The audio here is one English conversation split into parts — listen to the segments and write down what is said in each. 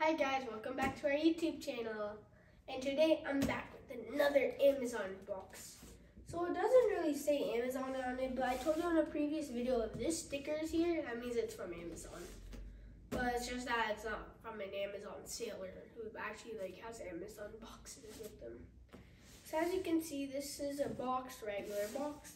Hi guys, welcome back to our YouTube channel. And today I'm back with another Amazon box. So it doesn't really say Amazon on it, but I told you in a previous video if this sticker is here, that means it's from Amazon. But it's just that it's not from an Amazon seller who actually has Amazon boxes with them. So as you can see, this is a box, regular box.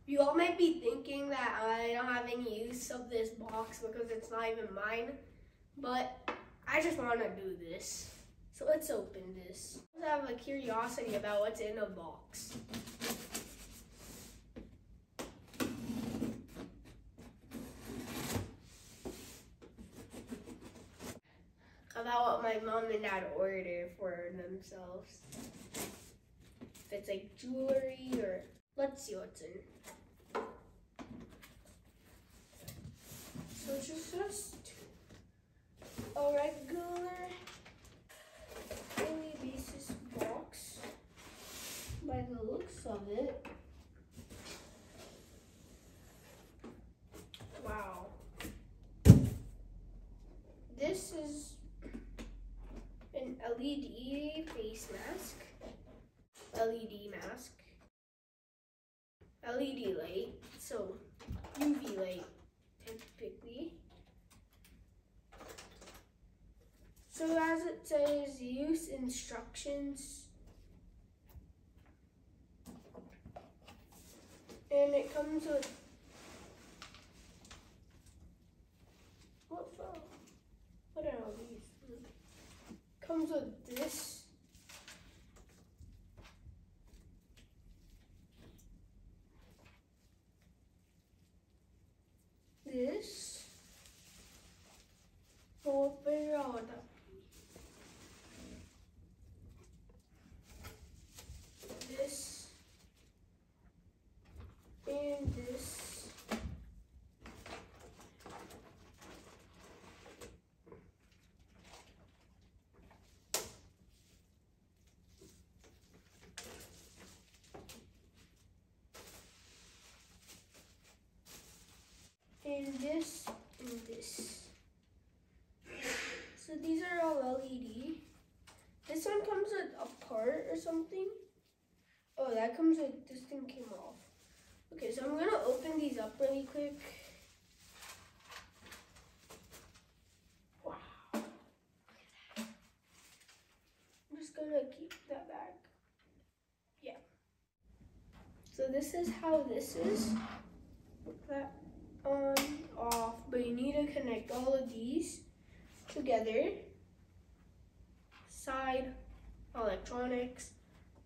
You all might be thinking that I don't have any use of this box because it's not even mine, but I just want to do this. So let's open this. I have a curiosity about what's in a box. About what my mom and dad ordered for themselves. If it's like jewelry or let's see what's in. So it's just a regular daily basis box by the looks of it. Wow. This is an LED face mask. LED mask. LED light. So UV light typically. So as it says, use instructions, and it comes with what are all these? Comes with this, this, and this. And this and this. So these are all LED. This one comes with a part or something. Oh, that comes with, this thing came off. Okay, so I'm gonna open these up really quick. Wow, look at that. I'm just gonna keep that back. Yeah. So this is how this is. Look that on, off, but you need to connect all of these together. Side, electronics,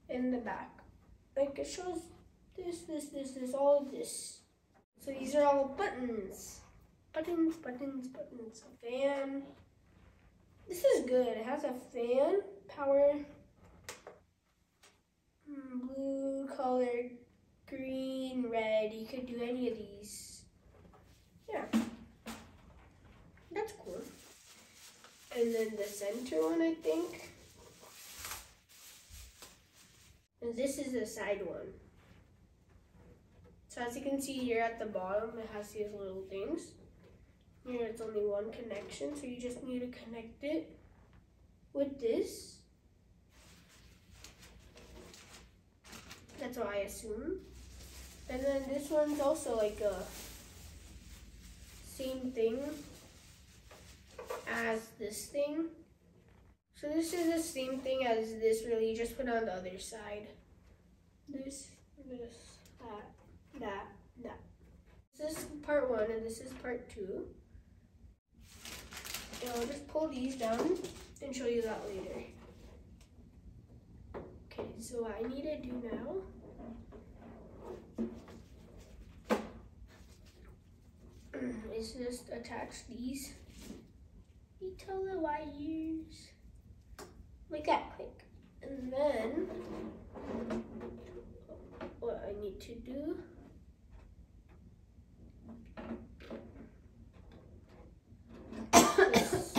in the back. Like it shows this, all of this. So these are all buttons. Buttons. A fan. This is good. It has a fan, power, blue color, green, red. You could do any of these. Yeah. That's cool. And then the center one, I think. And this is the side one. So as you can see here at the bottom, it has these little things. Here it's only one connection, so you just need to connect it with this. That's what I assume. And then this one's also like a same thing as this thing. So this is the same thing as this, really, just put on the other side. This, that. This is part one and this is part two. And I'll just pull these down and show you that later. Okay, so what I need to do now is just attach these little wires like that, quick. And then what I need to do is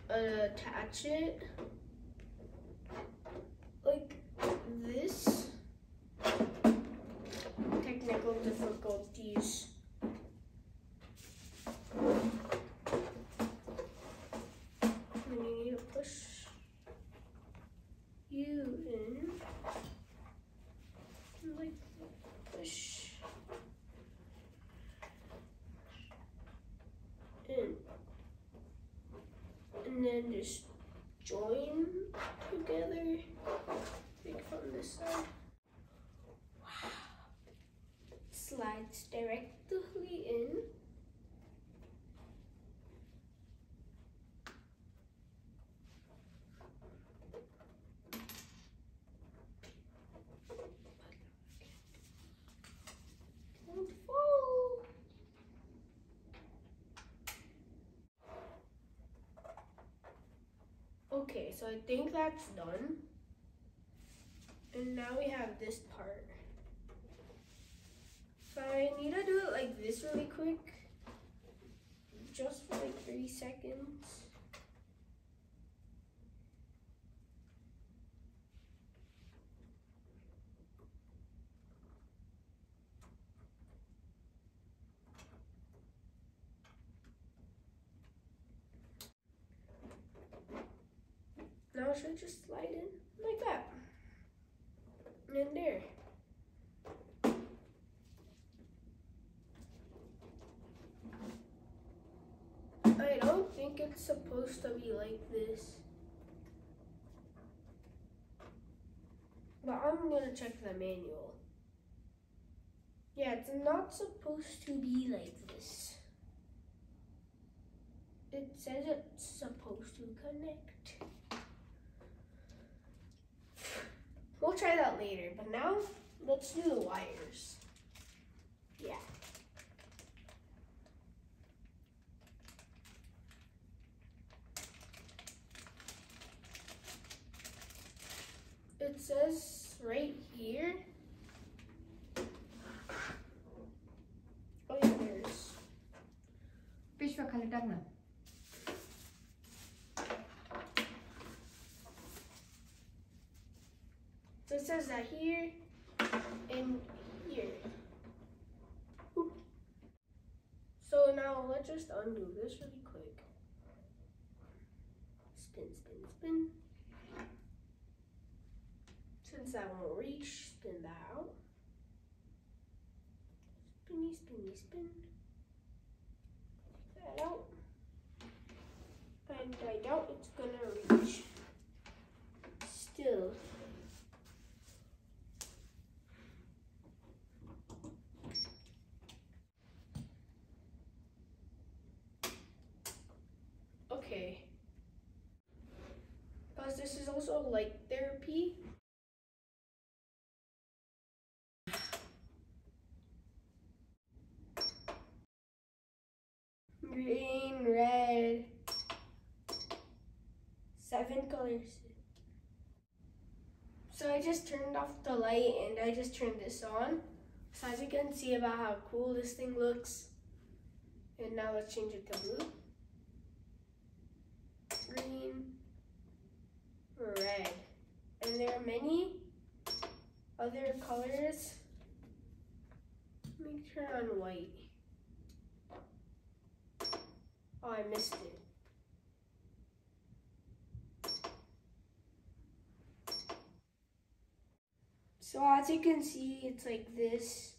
attach it like this. Technical difficulties. then just join together, like from this side. Wow. Slides directly in. Don't fall. Okay, so I think that's done. And now we have this part. So I need to do it like this really quick. Just for like 3 seconds. Now I should just slide in like that. And there. I don't think it's supposed to be like this. But I'm gonna check the manual. Yeah, it's not supposed to be like this. It says it's supposed to connect. We'll try that later, but now let's do the wires. Yeah. It says right here. Oh yeah, there's. पिशव्या खाली टाक ना. So it says that here and here. Oop. So now let's just undo this really quick. Spin, spin, spin. Since that won't reach, spin that out. Spinny, spinny, spin. Take that out. And I doubt it's gonna reach. Still. Okay. Because this is also light therapy. Green, red, 7 colors. So I just turned off the light and I just turned this on. So as you can see about how cool this thing looks. And now let's change it to blue. Green, red. And there are many other colors. Let me turn on white. Oh, I missed it. So as you can see, it's like this.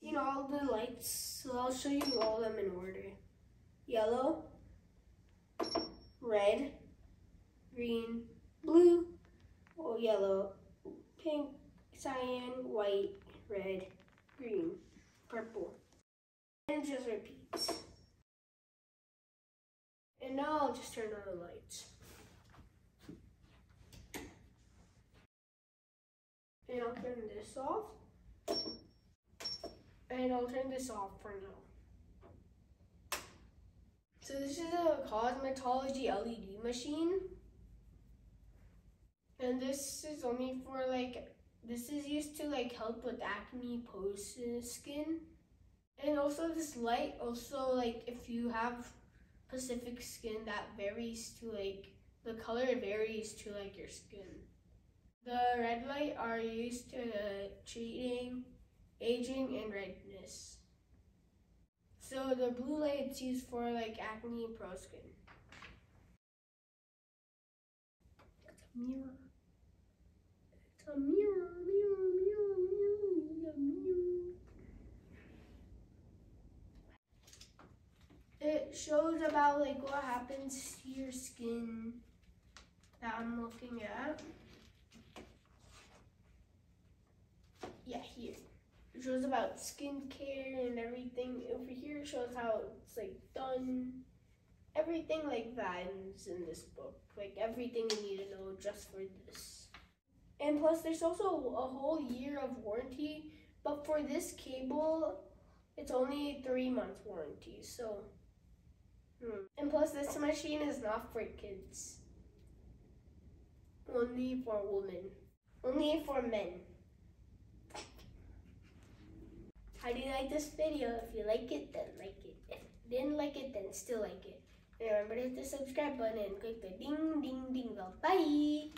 You know, all the lights. So I'll show you all of them in order. Yellow, red, green, blue, oh, yellow, pink, cyan, white, red, green, purple. And it just repeats. And now I'll just turn on the lights. And I'll turn this off. And I'll turn this off for now. So this is a cosmetology LED machine. And this is only for this is used to help with acne post skin. And also this light also if you have specific skin that varies to the color varies to your skin. The red light are used to treating aging and redness. So the blue light is used for acne pro skin. It's a mirror. It's a mirror, mirror, mirror, mirror, mirror, mirror. It shows about like what happens to your skin that I'm looking at. Yeah, here. It shows about skincare and everything. Over here it shows how it's like done. Everything like that is in this book. Like everything you need to know just for this. And plus there's also a whole year of warranty. But for this cable, it's only 3 months warranty. So, and plus this machine is not for kids. Only for women. Only for men. How do you like this video? If you like it, then like it. If you didn't like it, then still like it. And remember to hit the subscribe button and click the ding ding ding bell. Bye!